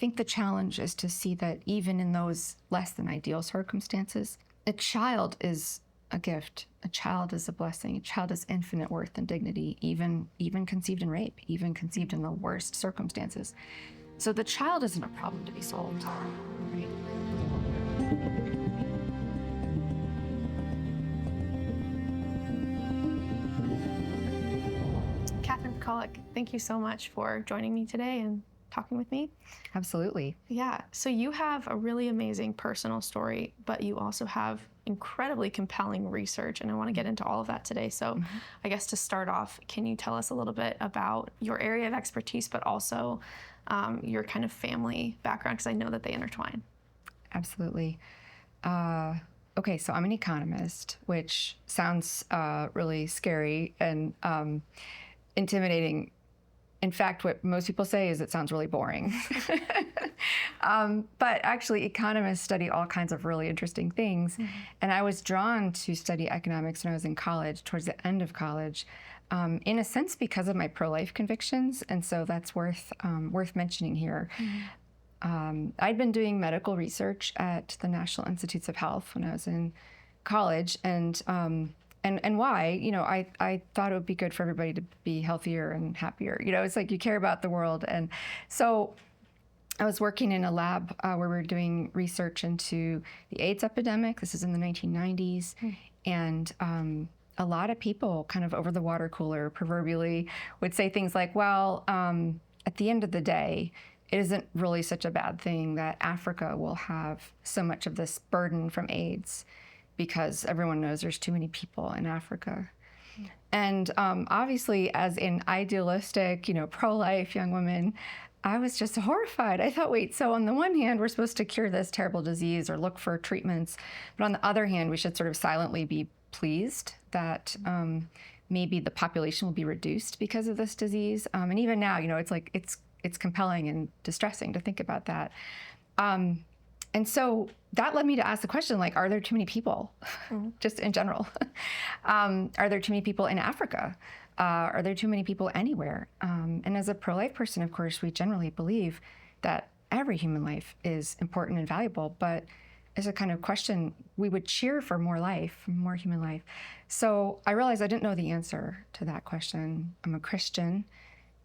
think the challenge is to see that even in those less than ideal circumstances, a child is a gift. A child is a blessing. A child is infinite worth and dignity, even conceived in rape, even conceived in the worst circumstances. So the child isn't a problem to be solved, right? Pakaluk, thank you so much for joining me today and talking with me. Absolutely. Yeah, so you have a really amazing personal story, but you also have incredibly compelling research, and I want to get into all of that today. So I guess to start off, can you tell us a little bit about your area of expertise, but also your kind of family background, because I know that they intertwine. Absolutely. Okay, so I'm an economist, which sounds really scary and intimidating. In fact, what most people say is it sounds really boring. But actually, economists study all kinds of really interesting things. And I was drawn to study economics when I was in college, towards the end of college, in a sense because of my pro-life convictions. And so that's worth mentioning here. I'd been doing medical research at the National Institutes of Health when I was in college, and why, I thought it would be good for everybody to be healthier and happier. It's like you care about the world. And so I was working in a lab where we were doing research into the AIDS epidemic. This is in the 1990s. And a lot of people kind of over the water cooler proverbially would say things like, well, at the end of the day, it isn't really such a bad thing that Africa will have so much of this burden from AIDS, because everyone knows there's too many people in Africa. And obviously, as an idealistic, pro-life young woman, I was just horrified. I thought, wait, so on the one hand, we're supposed to cure this terrible disease or look for treatments, but on the other hand, we should sort of silently be pleased that maybe the population will be reduced because of this disease. And even now, it's like, it's compelling and distressing to think about that. And so that led me to ask the question, like, are there too many people, just in general? Are there too many people in Africa? Are there too many people anywhere? And as a pro-life person, of course, we generally believe that every human life is important and valuable, but as a kind of question, we would cheer for more life, more human life. So I realized I didn't know the answer to that question. I'm a Christian,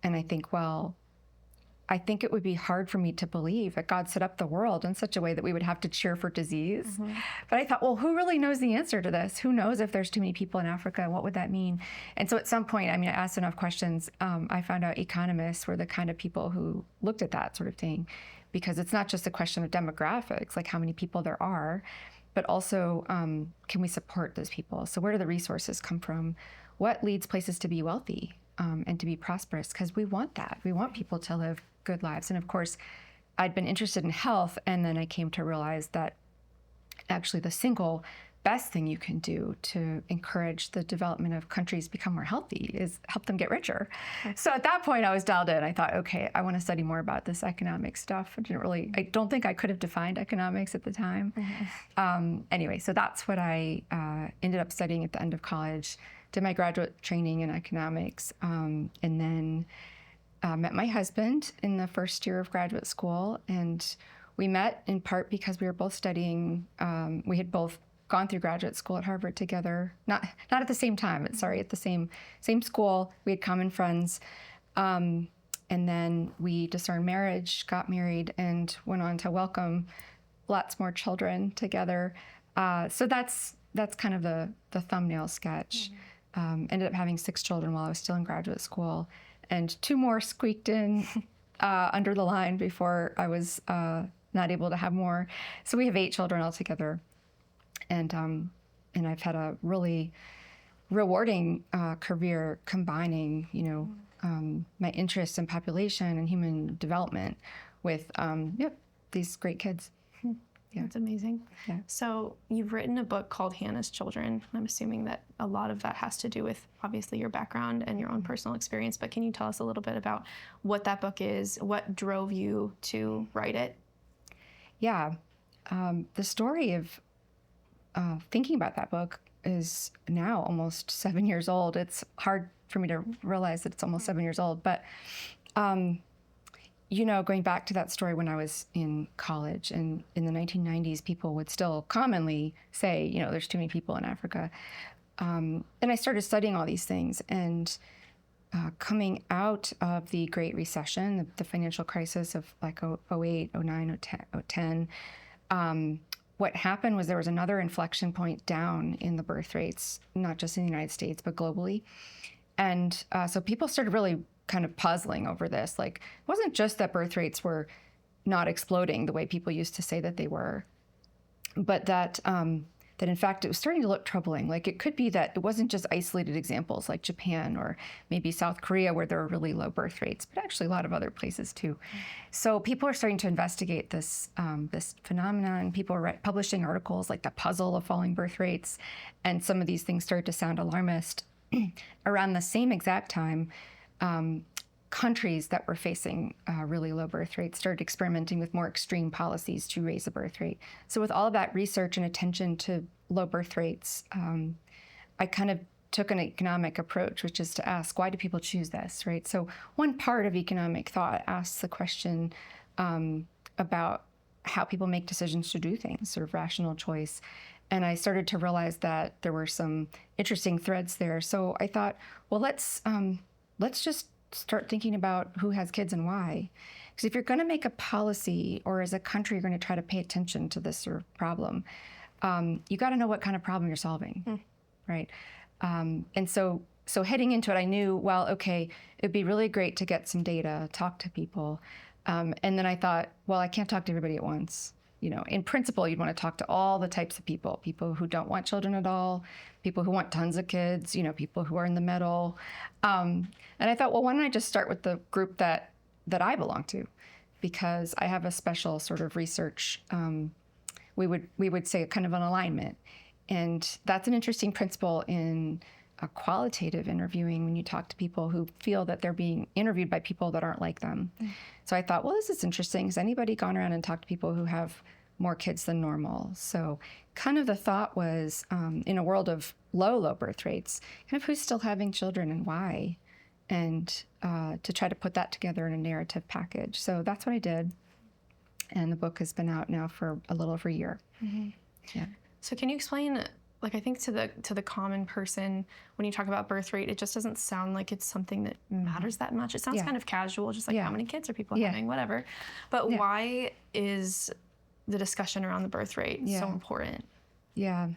and I think, well, I think it would be hard for me to believe that God set up the world in such a way that we would have to cheer for disease. But I thought, well, who really knows the answer to this? Who knows if there's too many people in Africa? What would that mean? And so at some point, I asked enough questions. I found out economists were the kind of people who looked at that sort of thing, because it's not just a question of demographics, like how many people there are, but also can we support those people? So where do the resources come from? What leads places to be wealthy and to be prosperous? Because we want that. We want people to live good lives. And of course, I'd been interested in health, and then I came to realize that actually the single best thing you can do to encourage the development of countries become more healthy is help them get richer. So at that point, I was dialed in. I thought, okay, I want to study more about this economic stuff. I don't think I could have defined economics at the time. Anyway, so that's what I ended up studying at the end of college, did my graduate training in economics, and then met my husband in the first year of graduate school. And we met in part because we were both studying, we had both gone through graduate school at Harvard together, not at the same time, but sorry, at the same school. We had common friends. And then we discerned marriage, got married, and went on to welcome lots more children together. So that's kind of the thumbnail sketch. Ended up having 6 children while I was still in graduate school, and 2 more squeaked in under the line before I was not able to have more. So we have 8 children altogether. And I've had a really rewarding career combining, my interests in population and human development with these great kids. Yeah. That's amazing. Yeah. So you've written a book called Hannah's Children. I'm assuming that a lot of that has to do with obviously your background and your own personal experience, but can you tell us a little bit about what that book is, what drove you to write it? Yeah. The story of thinking about that book is now almost 7 years old. It's hard for me to realize that it's almost 7 years old, but going back to that story when I was in college and in the 1990s, people would still commonly say, there's too many people in Africa. And I started studying all these things. And coming out of the Great Recession, the financial crisis of like 08, 09, 10, what happened was there was another inflection point down in the birth rates, not just in the United States, but globally. And so people started really kind of puzzling over this. Like, it wasn't just that birth rates were not exploding the way people used to say that they were, but that in fact it was starting to look troubling. Like, it could be that it wasn't just isolated examples like Japan or maybe South Korea where there were really low birth rates, but actually a lot of other places too. So people are starting to investigate this this phenomenon. People are publishing articles like The Puzzle of Falling Birth Rates, and some of these things started to sound alarmist. Around the same exact time, countries that were facing really low birth rates started experimenting with more extreme policies to raise the birth rate. So with all of that research and attention to low birth rates, I kind of took an economic approach, which is to ask, why do people choose this, right? So one part of economic thought asks the question about how people make decisions to do things, sort of rational choice. And I started to realize that there were some interesting threads there. So I thought, well, let's just start thinking about who has kids and why. Because if you're going to make a policy, or as a country, you're going to try to pay attention to this sort of problem, you got to know what kind of problem you're solving, right? And so heading into it, I knew, well, okay, it'd be really great to get some data, talk to people. And then I thought, well, I can't talk to everybody at once. In principle, you'd want to talk to all the types of people who don't want children at all, people who want tons of kids, people who are in the middle. And I thought, well, why don't I just start with the group that I belong to? Because I have a special sort of research, we would say kind of an alignment. And that's an interesting principle in a qualitative interviewing, when you talk to people who feel that they're being interviewed by people that aren't like them. So I thought, well, this is interesting. Has anybody gone around and talked to people who have more kids than normal? So kind of the thought was, in a world of low birth rates, kind of who's still having children and why, and to try to put that together in a narrative package. So that's what I did. And the book has been out now for a little over a year. Mm-hmm. Yeah. So can you explain, like, I think to the common person, when you talk about birth rate, it just doesn't sound like it's something that matters that much. It sounds kind of casual, just like how many kids are people having, whatever. But why is the discussion around the birth rate so important? Yeah.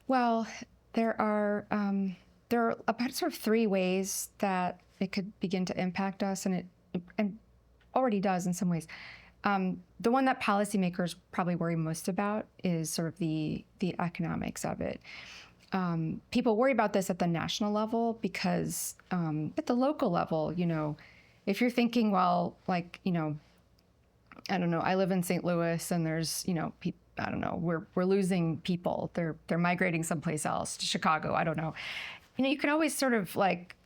Well, there are about sort of three ways that it could begin to impact us, and it already does in some ways. The one that policymakers probably worry most about is sort of the economics of it. People worry about this at the national level because at the local level, if you're thinking, well, like, I don't know, I live in St. Louis and there's, I don't know, we're losing people. They're migrating someplace else, to Chicago, I don't know. You can always sort of like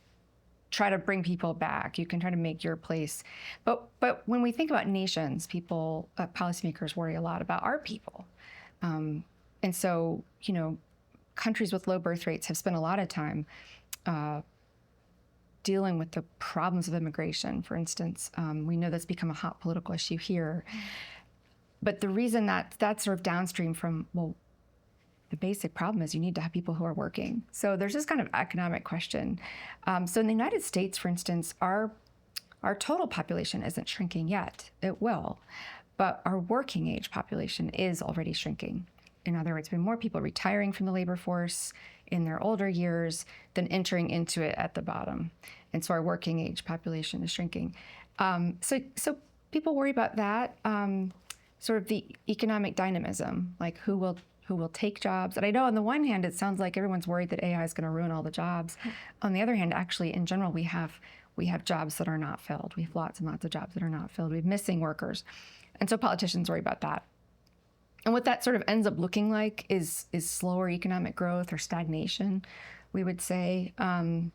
try to bring people back. You can try to make your place. But when we think about nations, people, policymakers worry a lot about our people. And so, countries with low birth rates have spent a lot of time dealing with the problems of immigration, for instance. We know that's become a hot political issue here. But the reason that's sort of downstream from, well, the basic problem is you need to have people who are working. So there's this kind of economic question. So in the United States, for instance, our total population isn't shrinking yet. It will. But our working age population is already shrinking. In other words, we have more people retiring from the labor force in their older years than entering into it at the bottom. And so our working age population is shrinking. So people worry about that, sort of the economic dynamism, like who will take jobs. And I know on the one hand, it sounds like everyone's worried that AI is going to ruin all the jobs. On the other hand, actually, in general, we have jobs that are not filled. We have lots and lots of jobs that are not filled. We have missing workers. And so politicians worry about that. And what that sort of ends up looking like is slower economic growth or stagnation, we would say. If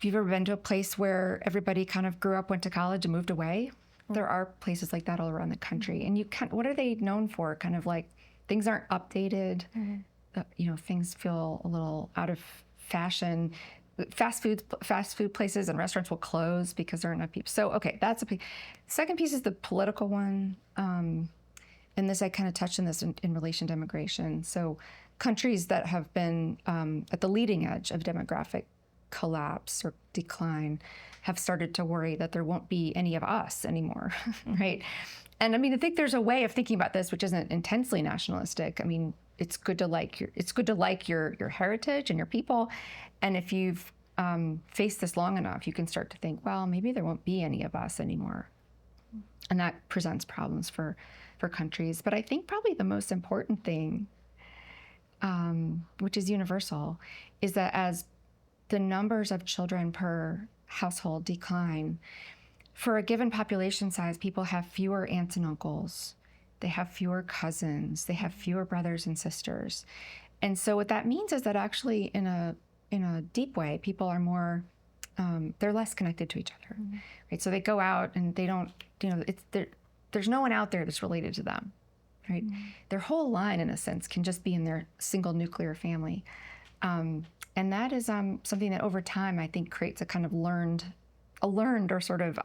you've ever been to a place where everybody kind of grew up, went to college, and moved away, there are places like that all around the country. And what are they known for? Kind of like things aren't updated. Things feel a little out of fashion. fast food places and restaurants will close because there aren't enough people. So, okay, that's a piece. Second piece is the political one. And this, I kind of touched on this in relation to immigration. So countries that have been at the leading edge of demographic collapse or decline have started to worry that there won't be any of us anymore, right? And I mean, I think there's a way of thinking about this which isn't intensely nationalistic. I mean, it's good to like your heritage and your people, and if you've faced this long enough, you can start to think, well, maybe there won't be any of us anymore, and that presents problems for countries. But I think probably the most important thing, which is universal, is that as the numbers of children per household decline, for a given population size, people have fewer aunts and uncles. They have fewer cousins. They have fewer brothers and sisters. And so what that means is that actually in a deep way, people are more, they're less connected to each other, right? So they go out and they don't, there's no one out there that's related to them, right? Their whole line, in a sense, can just be in their single nuclear family. And that is something that over time, I think, creates a kind of learned or sort of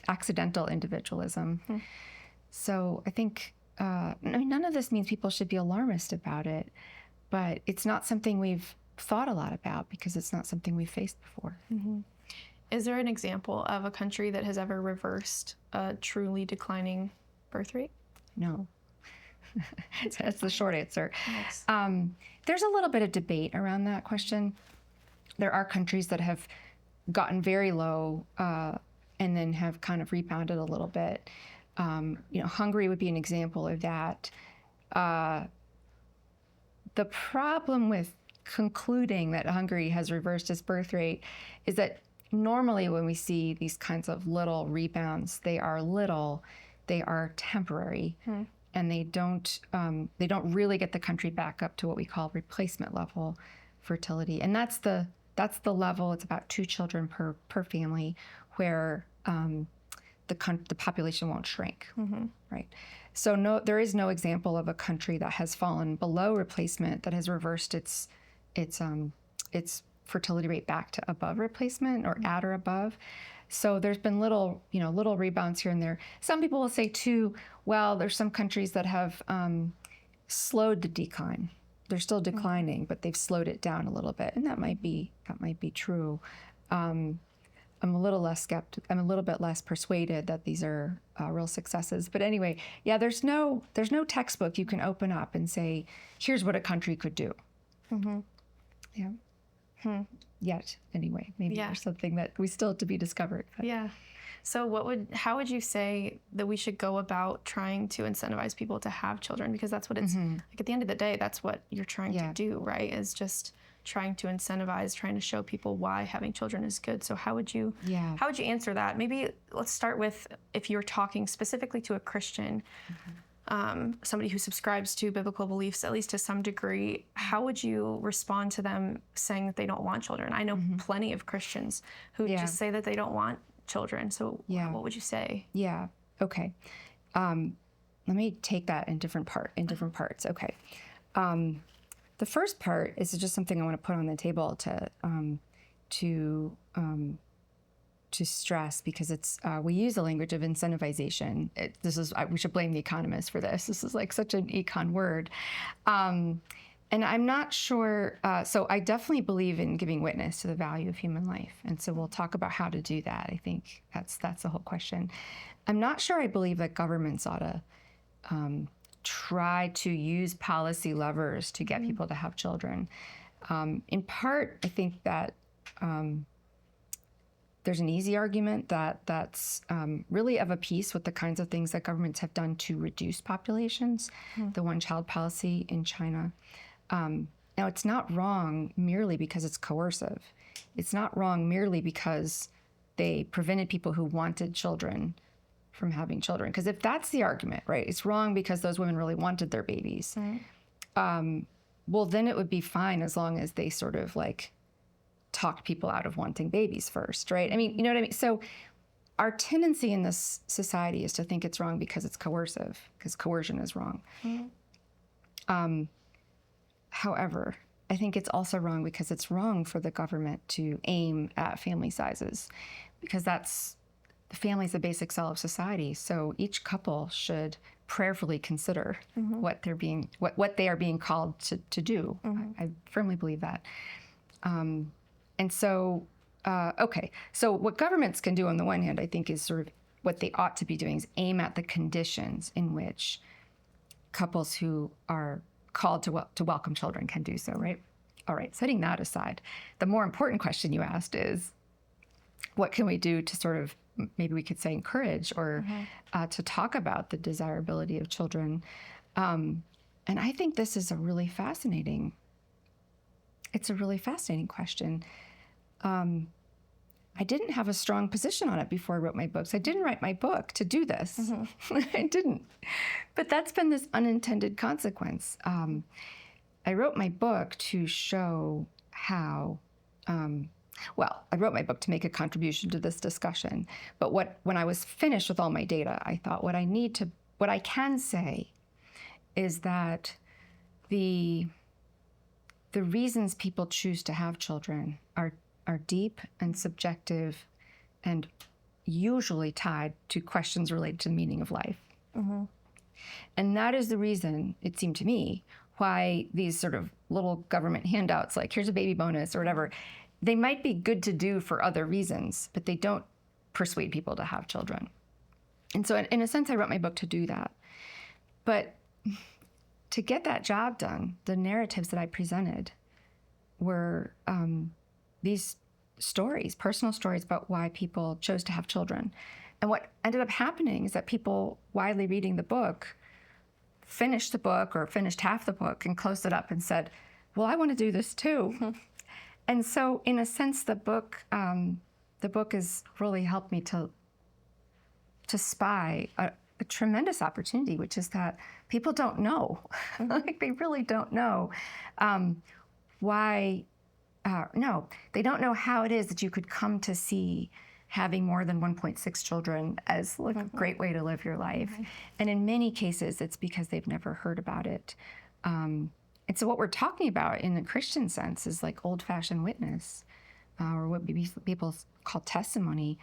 accidental individualism. So I think, I mean, none of this means people should be alarmist about it, but it's not something we've thought a lot about because it's not something we've faced before. Is there an example of a country that has ever reversed a truly declining birth rate? No. That's the short answer. Yes. There's a little bit of debate around that question. There are countries that have gotten very low and then have kind of rebounded a little bit. Hungary would be an example of that. The problem with concluding that Hungary has reversed its birth rate is that normally when we see these kinds of little rebounds, they are temporary, and they don't really get the country back up to what we call replacement level fertility. And that's the level. It's about 2 children per family, where the population won't shrink, right? So there is no example of a country that has fallen below replacement that has reversed its fertility rate back to above replacement or at or above. So there's been little rebounds here and there. Some people will say too, well, there's some countries that have slowed the decline. They're still declining, but they've slowed it down a little bit, and that might be true. I'm a little bit less persuaded that these are real successes. But anyway, yeah, there's no textbook you can open up and say, here's what a country could do. Yeah. Yet, anyway, maybe there's something that we still have to be discovered. But. Yeah. So how would you say that we should go about trying to incentivize people to have children? Because that's what it's like at the end of the day, that's what you're trying to do, right? Is just trying to incentivize, trying to show people why having children is good. So how would you answer that? Maybe let's start with, if you're talking specifically to a Christian, somebody who subscribes to biblical beliefs, at least to some degree, how would you respond to them saying that they don't want children? I know plenty of Christians who just say that they don't want children. So what would you say? Yeah. Okay. Let me take that in different parts. Okay. The first part is just something I want to put on the table to stress, because it's we use the language of incentivization. We should blame the Economist for this. This is like such an econ word. And I'm not sure, so I definitely believe in giving witness to the value of human life. And so we'll talk about how to do that. I think that's the whole question. I'm not sure I believe that governments ought to try to use policy levers to get people to have children. In part, I think that there's an easy argument that's really of a piece with the kinds of things that governments have done to reduce populations, the one-child policy in China. Now, it's not wrong merely because it's coercive. It's not wrong merely because they prevented people who wanted children from having children. Because if that's the argument, right, it's wrong because those women really wanted their babies. Well, then it would be fine as long as they sort of like talked people out of wanting babies first, right? I mean, you know what I mean? So our tendency in this society is to think it's wrong because it's coercive, because coercion is wrong. However, I think it's also wrong because it's wrong for the government to aim at family sizes, because the family is the basic cell of society. So each couple should prayerfully consider what they are being called to do. I firmly believe that. And so, okay, so what governments can do on the one hand, I think, is sort of what they ought to be doing is aim at the conditions in which couples who are called to welcome children can do so, right? All right, setting that aside, the more important question you asked is, what can we do to sort of, maybe we could say, encourage or to talk about the desirability of children? And I think this is a really fascinating question. I didn't have a strong position on it before I wrote my books. I didn't write my book to do this. I didn't. But that's been this unintended consequence. I wrote my book to show how, I wrote my book to make a contribution to this discussion. But when I was finished with all my data, I thought what I can say is that the reasons people choose to have children are deep and subjective and usually tied to questions related to the meaning of life. And that is the reason, it seemed to me, why these sort of little government handouts, like here's a baby bonus or whatever, they might be good to do for other reasons, but they don't persuade people to have children. And so in a sense, I wrote my book to do that. But to get that job done, the narratives that I presented were these stories, personal stories about why people chose to have children. And what ended up happening is that people widely reading the book finished the book or finished half the book and closed it up and said, well, I want to do this too. And so in a sense, the book has really helped me to spy a tremendous opportunity, which is that people don't know, like they really don't know why, no, they don't know how it is that you could come to see having more than 1.6 children as like a great way to live your life. And in many cases, it's because they've never heard about it. And so what we're talking about in the Christian sense is like old-fashioned witness, or what people call testimony.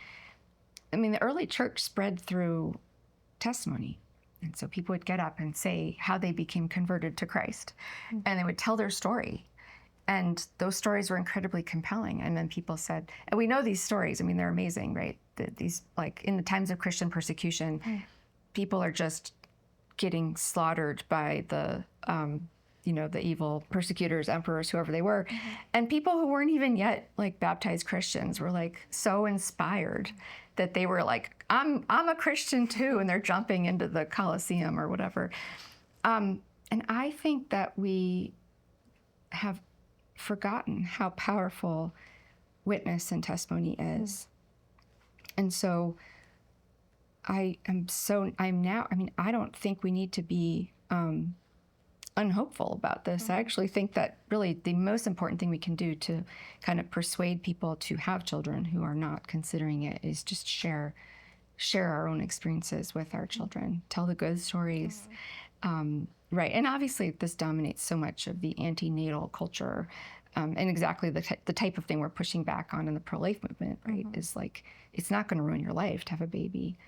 I mean, the early church spread through testimony. And so people would get up and say how they became converted to Christ. And they would tell their story. And those stories were incredibly compelling. And then people said, and we know these stories, I mean, they're amazing, right? These, like in the times of Christian persecution, people are just getting slaughtered by the evil persecutors, emperors, whoever they were. And people who weren't even yet like baptized Christians were like so inspired that they were like, I'm a Christian too. And they're jumping into the Colosseum or whatever. And I think that we have forgotten how powerful witness and testimony is. And so I don't think we need to be unhopeful about this. I actually think that really the most important thing we can do to kind of persuade people to have children who are not considering it is just share our own experiences with our children, tell the good stories. Right, and obviously this dominates so much of the antenatal culture, and exactly the type of thing we're pushing back on in the pro-life movement, right, is like, it's not going to ruin your life to have a baby.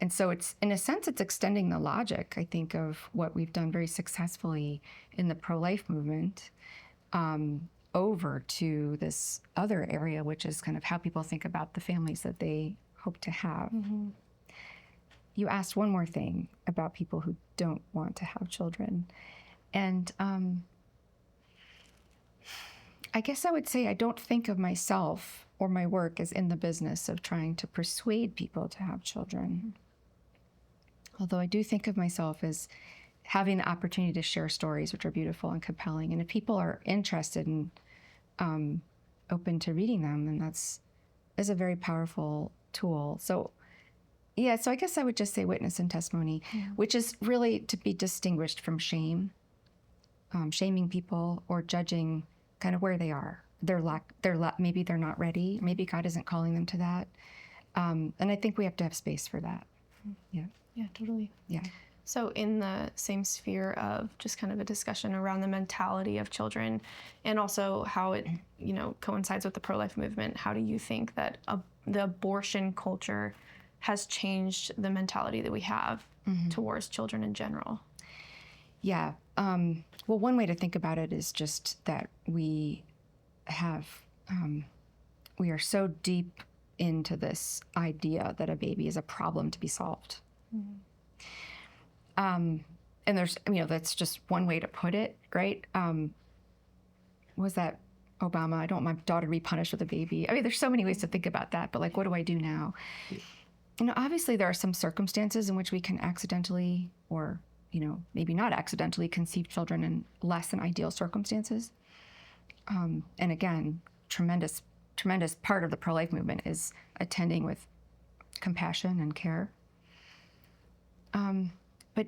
And so it's, in a sense, it's extending the logic, I think, of what we've done very successfully in the pro-life movement over to this other area, which is kind of how people think about the families that they hope to have. You asked one more thing about people who don't want to have children. And I guess I would say I don't think of myself or my work as in the business of trying to persuade people to have children. Although I do think of myself as having the opportunity to share stories which are beautiful and compelling. And if people are interested and open to reading them, then that's is a very powerful tool. So yeah, so I guess I would just say witness and testimony, which is really to be distinguished from shame, shaming people or judging kind of where they are. Maybe they're not ready. Maybe God isn't calling them to that. And I think we have to have space for that. Yeah. Yeah, totally. Yeah. So in the same sphere of just kind of a discussion around the mentality of children and also how it, coincides with the pro-life movement, how do you think that the abortion culture has changed the mentality that we have towards children in general? Yeah. Well, one way to think about it is just that we are so deep into this idea that a baby is a problem to be solved. And there's, that's just one way to put it, right? Was that Obama? I don't want my daughter to be punished with a baby. I mean, there's so many ways to think about that, but like, what do I do now? Obviously there are some circumstances in which we can accidentally or, maybe not accidentally conceive children in less than ideal circumstances. And again, tremendous part of the pro-life movement is attending with compassion and care. But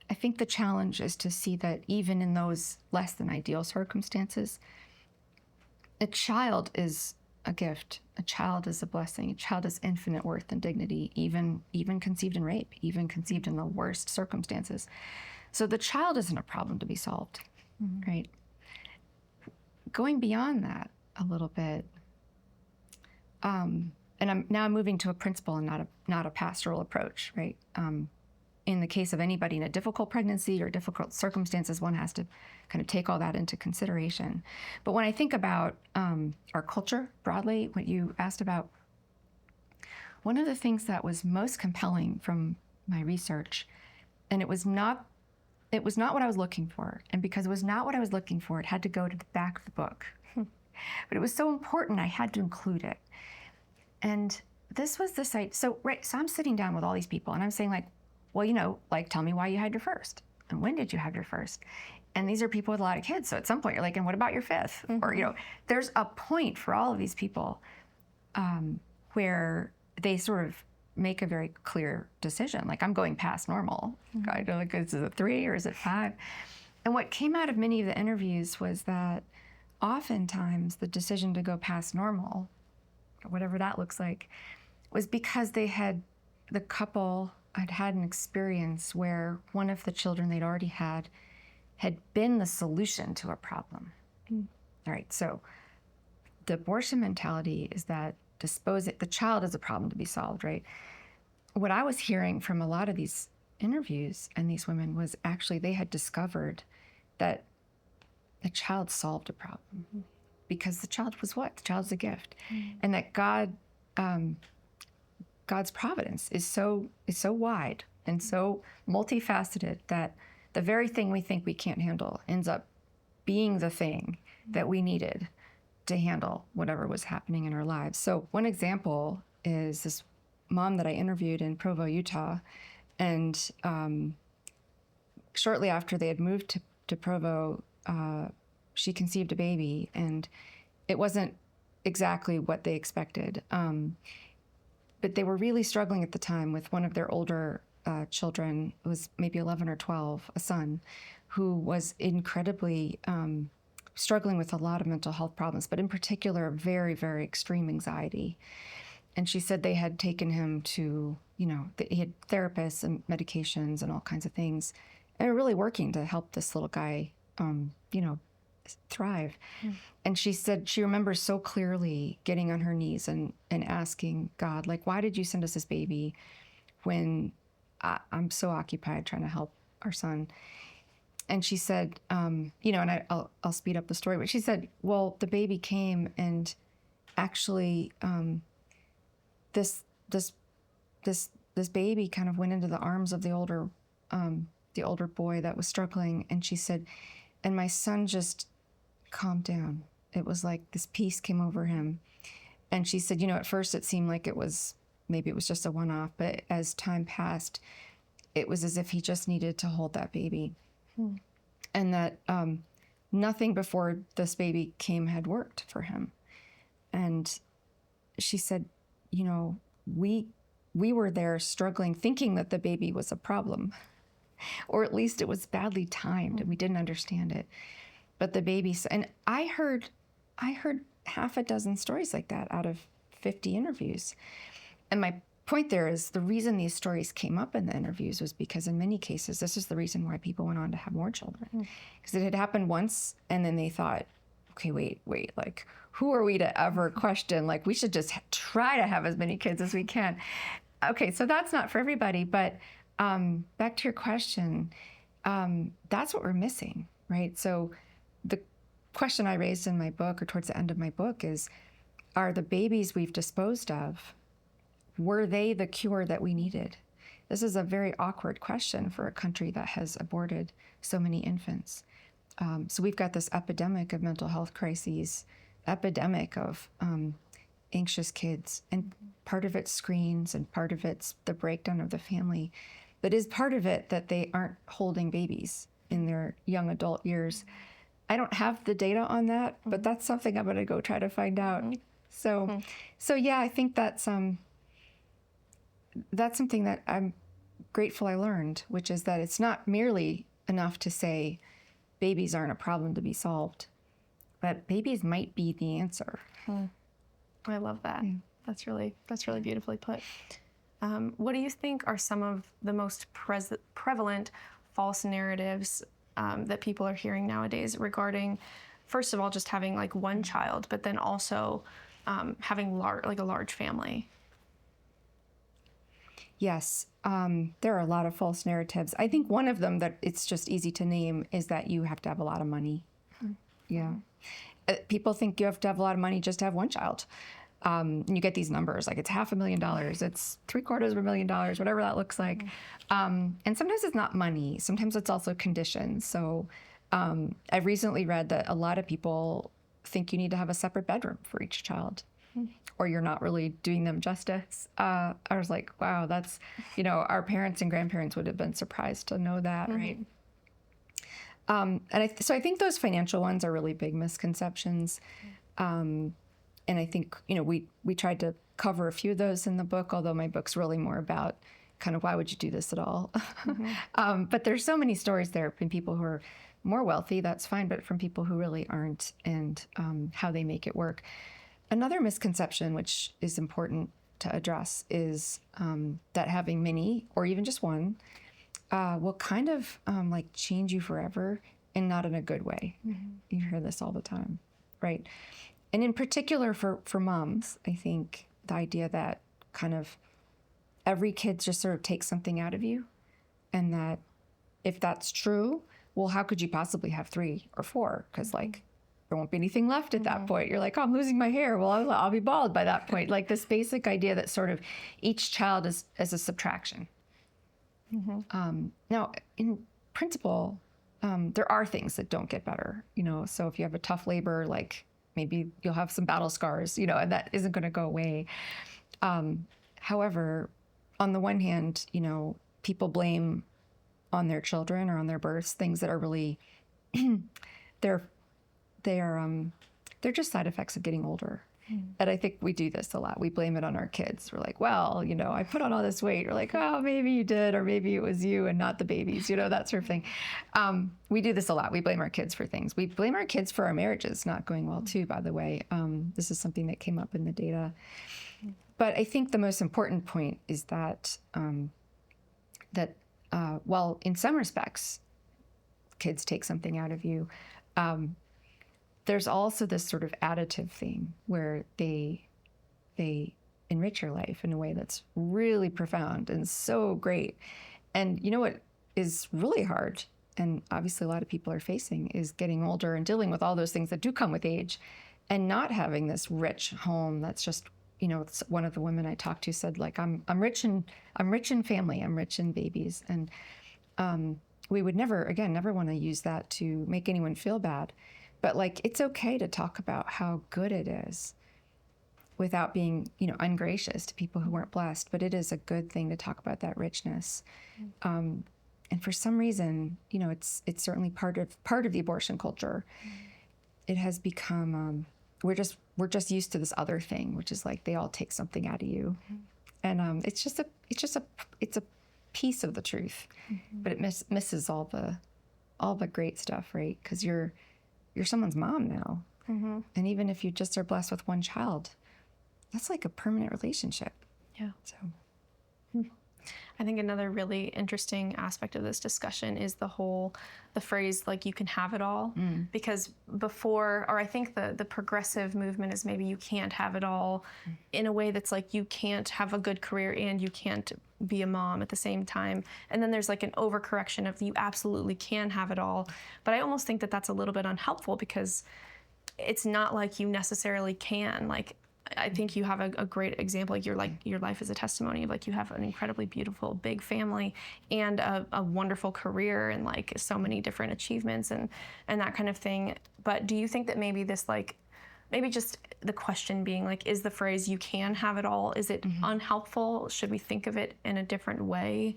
I think the challenge is to see that even in those less than ideal circumstances, a child is a gift. A child is a blessing. A child is infinite worth and dignity, even conceived in rape, even conceived in the worst circumstances. So the child isn't a problem to be solved, right? Going beyond that a little bit, and I'm moving to a principle and not a pastoral approach, right? In the case of anybody in a difficult pregnancy or difficult circumstances, one has to kind of take all that into consideration. But when I think about our culture broadly, what you asked about, one of the things that was most compelling from my research, and it was not what I was looking for, and because it was not what I was looking for, it had to go to the back of the book. But it was so important, I had to include it. And this was the site. So I'm sitting down with all these people, and I'm saying well, tell me why you had your first, and when did you have your first? And these are people with a lot of kids. So at some point you're like, and what about your fifth? Or, there's a point for all of these people where they sort of make a very clear decision. Like, I'm going past normal. I don't know, is it 3 or is it 5? And what came out of many of the interviews was that oftentimes the decision to go past normal, or whatever that looks like, was because the couple had an experience where one of the children they'd already had been the solution to a problem. All right, so the abortion mentality is that the child is a problem to be solved, right? What I was hearing from a lot of these interviews and these women was actually they had discovered that the child solved a problem because the child was what? The child's a gift. And that God's providence is so wide and so multifaceted that the very thing we think we can't handle ends up being the thing that we needed to handle whatever was happening in our lives. So one example is this mom that I interviewed in Provo, Utah, and shortly after they had moved to Provo, she conceived a baby, and it wasn't exactly what they expected. But they were really struggling at the time with one of their older children, who was maybe 11 or 12, a son, who was incredibly struggling with a lot of mental health problems, but in particular, very, very extreme anxiety. And she said they had taken him to, he had therapists and medications and all kinds of things, and were really working to help this little guy, thrive. And she said she remembers so clearly getting on her knees and asking God, why did you send us this baby when I'm so occupied trying to help our son? And she said, and I'll speed up the story, but she said, well, the baby came, and actually this baby kind of went into the arms of the older boy that was struggling. And she said, and my son just calmed down. It was like this peace came over him. And she said, at first it seemed like maybe it was just a one-off, but as time passed, it was as if he just needed to hold that baby. And that nothing before this baby came had worked for him. And she said, we were there struggling, thinking that the baby was a problem, or at least it was badly timed and we didn't understand it. But the baby, and I heard half a dozen stories like that out of 50 interviews. And point there is the reason these stories came up in the interviews was because in many cases, this is the reason why people went on to have more children. Because it had happened once, and then they thought, okay, wait, like, who are we to ever question? Like, we should just try to have as many kids as we can. Okay, so that's not for everybody, but back to your question, that's what we're missing, right? So the question I raised in my book, or towards the end of my book, is, are the babies we've disposed of, were they the cure that we needed? This is a very awkward question for a country that has aborted so many infants. So we've got this epidemic of mental health crises, epidemic of anxious kids, and part of it's screens, and part of it's the breakdown of the family. But is part of it that they aren't holding babies in their young adult years? I don't have the data on that, but that's something I'm going to go try to find out. So yeah, I think that's something that I'm grateful I learned, which is that it's not merely enough to say babies aren't a problem to be solved, but babies might be the answer. I love that. That's really beautifully put. What do you think are some of the most prevalent false narratives that people are hearing nowadays regarding, first of all, just having like one child, but then also having a large family? Yes, there are a lot of false narratives. I think one of them that it's just easy to name is that you have to have a lot of money. Yeah. People think you have to have a lot of money just to have one child. And you get these numbers, like it's $500,000, it's $750,000, whatever that looks like. And sometimes it's not money. Sometimes it's also conditions. So I've recently read that a lot of people think you need to have a separate bedroom for each child, or you're not really doing them justice. I was like, wow, that's, our parents and grandparents would have been surprised to know that, right? So I think those financial ones are really big misconceptions. And I think, we tried to cover a few of those in the book, although my book's really more about kind of why would you do this at all? But there's so many stories there from people who are more wealthy, that's fine, but from people who really aren't, and how they make it work. Another misconception, which is important to address, is that having many, or even just one, will kind of like change you forever, and not in a good way. You hear this all the time, right? And in particular for moms, I think the idea that kind of every kid just sort of takes something out of you, and that if that's true, well, how could you possibly have 3 or 4? Because like there won't be anything left at that point. You're like, oh, I'm losing my hair. Well, I'll be bald by that point. Like this basic idea that sort of each child is a subtraction. Now, in principle, there are things that don't get better. So if you have a tough labor, like maybe you'll have some battle scars, and that isn't going to go away. However, on the one hand, people blame on their children or on their births things that are really they're just side effects of getting older. And I think we do this a lot. We blame it on our kids. We're like, well, I put on all this weight. We're like, oh, maybe you did, or maybe it was you and not the babies, that sort of thing. We do this a lot. We blame our kids for things. We blame our kids for our marriages not going well too, by the way. This is something that came up in the data. But I think the most important point is that while in some respects, kids take something out of you, there's also this sort of additive thing where they enrich your life in a way that's really profound and so great. And what is really hard, and obviously a lot of people are facing, is getting older and dealing with all those things that do come with age, and not having this rich home that's just, one of the women I talked to said, like, I'm rich in family, I'm rich in babies. And we would never want to use that to make anyone feel bad. But like, it's okay to talk about how good it is without being, ungracious to people who weren't blessed. But it is a good thing to talk about that richness. And for some reason, it's certainly part of the abortion culture. It has become, we're just used to this other thing, which is like they all take something out of you, and it's a piece of the truth, but it misses all the great stuff, right? Because you're someone's mom now. And even if you just are blessed with one child, that's like a permanent relationship. Yeah. So I think another really interesting aspect of this discussion is the phrase, like, you can have it all. Because before, or I think the progressive movement is maybe you can't have it all in a way that's like you can't have a good career and you can't be a mom at the same time. And then there's like an overcorrection of you absolutely can have it all. But I almost think that that's a little bit unhelpful because it's not like you necessarily can. Like, I think you have a great example. Like your life is a testimony of, like, you have an incredibly beautiful big family and a wonderful career and like so many different achievements and that kind of thing. But do you think that maybe this, like, maybe just the question being like, is the phrase "you can have it all," is it unhelpful? Should we think of it in a different way?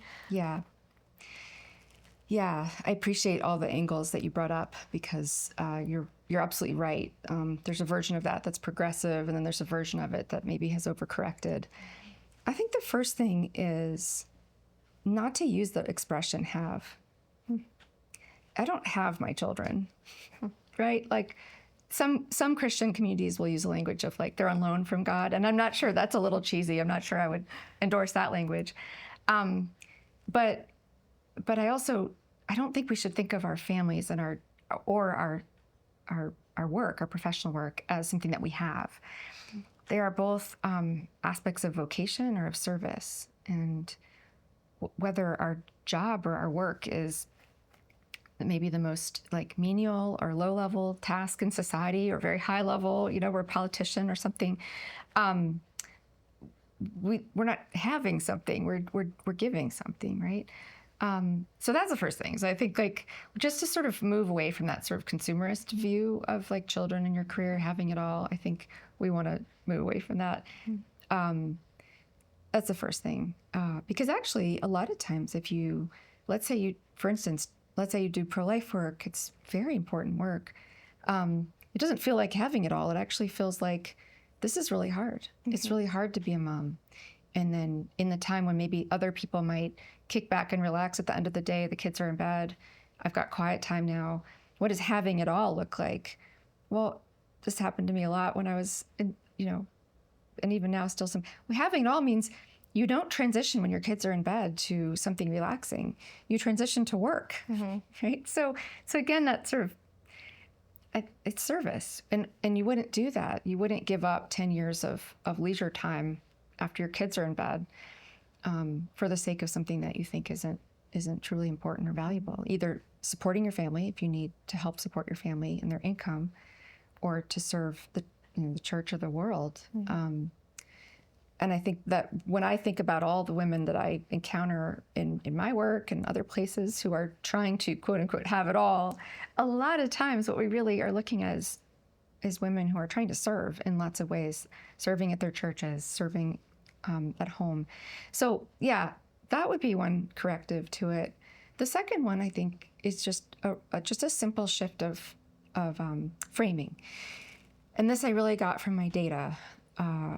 Yeah, I appreciate all the angles that you brought up because you're absolutely right. There's a version of that that's progressive, and then there's a version of it that maybe has overcorrected. I think the first thing is not to use the expression "have." I don't have my children, right? Like some Christian communities will use the language of, like, they're on loan from God, and I'm not sure, that's a little cheesy. I'm not sure I would endorse that language, but I don't think we should think of our families and our work, our professional work, as something that we have. They are both aspects of vocation or of service. And whether our job or our work is maybe the most, like, menial or low level task in society, or very high level, we're a politician or something, we're not having something, we're giving something, right? So that's the first thing. So I think, like, just to sort of move away from that sort of consumerist view of, like, children and your career having it all. I think we want to move away from that. That's the first thing. Because actually, a lot of times, let's say you do pro-life work, it's very important work. It doesn't feel like having it all. It actually feels like this is really hard. It's really hard to be a mom. And then in the time when maybe other people might kick back and relax at the end of the day, the kids are in bed, I've got quiet time now. What does having it all look like? Well, this happened to me a lot when I was in, and even now still having it all means you don't transition when your kids are in bed to something relaxing. You transition to work, right? So again, that sort of, it's service. And you wouldn't do that. You wouldn't give up 10 years of leisure time after your kids are in bed for the sake of something that you think isn't truly important or valuable. Either supporting your family, if you need to help support your family and their income, or to serve the church or the world. And I think that when I think about all the women that I encounter in my work and other places who are trying to, quote unquote, have it all, a lot of times what we really are looking at is women who are trying to serve in lots of ways, serving at their churches, serving at home. So yeah, that would be one corrective to it. The second one, I think, is just a simple shift of framing. And this I really got from my data.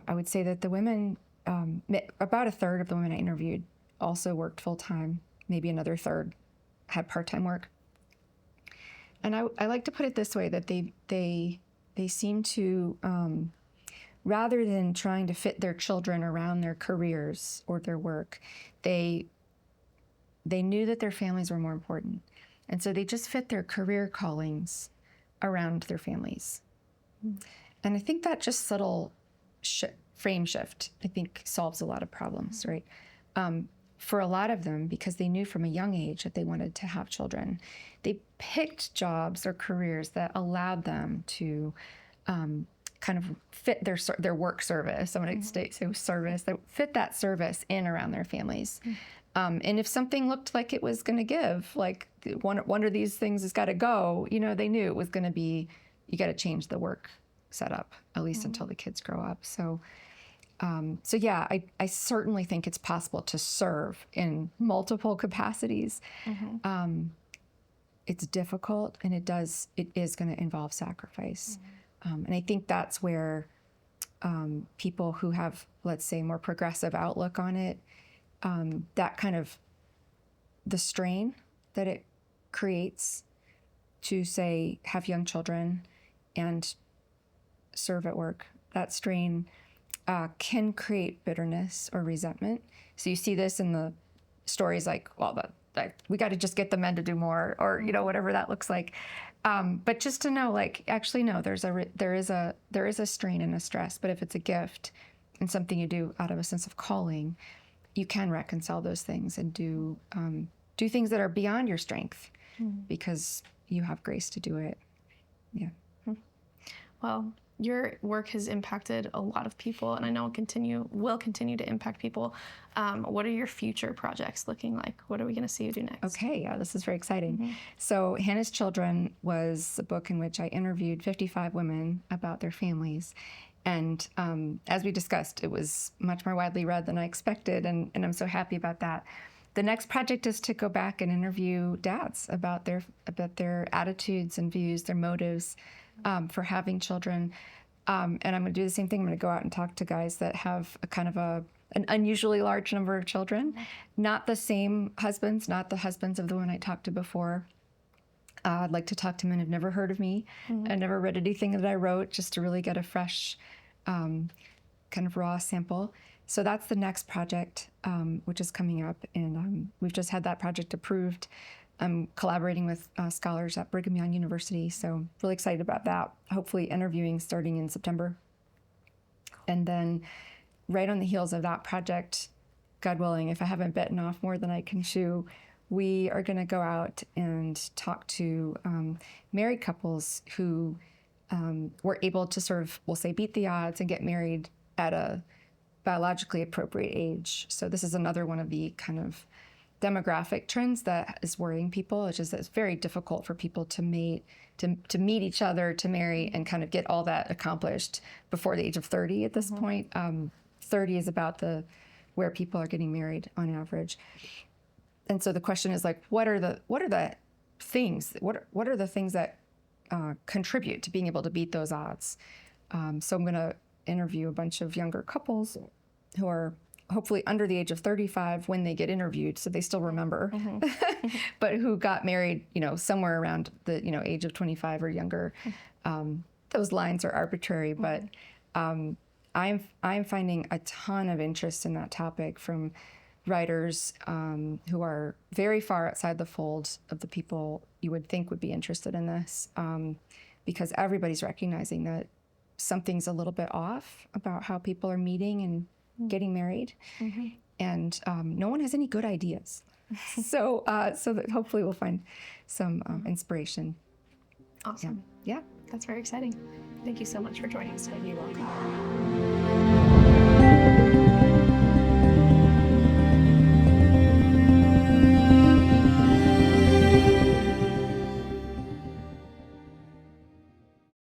I would say that the women, about a third of the women I interviewed also worked full-time. Maybe another third had part-time work. And I like to put it this way, that they seem to, rather than trying to fit their children around their careers or their work, they knew that their families were more important. And so they just fit their career callings around their families. And I think that just subtle frame shift, I think, solves a lot of problems, right? For a lot of them, because they knew from a young age that they wanted to have children, they picked jobs or careers that allowed them to kind of fit their work service. I'm going to say service, that fit that service in around their families. And if something looked like it was going to give, like one of these things has got to go, they knew it was going to be, you got to change the work setup, at least until the kids grow up. So yeah, I certainly think it's possible to serve in multiple capacities. It's difficult, and it is going to involve sacrifice. And I think that's where people who have, let's say, more progressive outlook on it, that kind of the strain that it creates to, say, have young children and serve at work, that strain can create bitterness or resentment. So you see this in the stories like, well, we got to just get the men to do more, or whatever that looks like. But just to know, like, actually, no, there is a strain and a stress. But if it's a gift and something you do out of a sense of calling, you can reconcile those things and do things that are beyond your strength because you have grace to do it. Yeah. Well, your work has impacted a lot of people, and I know will continue to impact people. What are your future projects looking like? What are we going to see you do next? Okay, yeah, this is very exciting. So Hannah's Children was a book in which I interviewed 55 women about their families. And as we discussed, it was much more widely read than I expected, and I'm so happy about that. The next project is to go back and interview dads about their attitudes and views, their motives for having children. And I'm going to do the same thing. I'm going to go out and talk to guys that have a kind of an unusually large number of children, not the same husbands, not the husbands of the one I talked to before. I'd like to talk to men who've never heard of me and never read anything that I wrote, just to really get a fresh kind of raw sample. So that's the next project, which is coming up. And we've just had that project approved. I'm collaborating with scholars at Brigham Young University, so really excited about that. Hopefully interviewing starting in September. And then right on the heels of that project, God willing, if I haven't bitten off more than I can chew, we are going to go out and talk to married couples who were able to sort of, we'll say, beat the odds and get married at a biologically appropriate age. So this is another one of the kind of demographic trends that is worrying people. It's just that it's very difficult for people to meet each other, to marry, and kind of get all that accomplished before the age of 30 at this point. 30 is about where people are getting married on average. And so the question is, like, what are the things that contribute to being able to beat those odds? So I'm going to interview a bunch of younger couples who are hopefully under the age of 35 when they get interviewed, so they still remember, but who got married, somewhere around the, age of 25 or younger. Those lines are arbitrary, but I'm finding a ton of interest in that topic from writers who are very far outside the fold of the people you would think would be interested in this, because everybody's recognizing that something's a little bit off about how people are meeting and getting married, and no one has any good ideas. So that hopefully we'll find some inspiration. Awesome. Yeah. That's very exciting. Thank you so much for joining us today. You're welcome.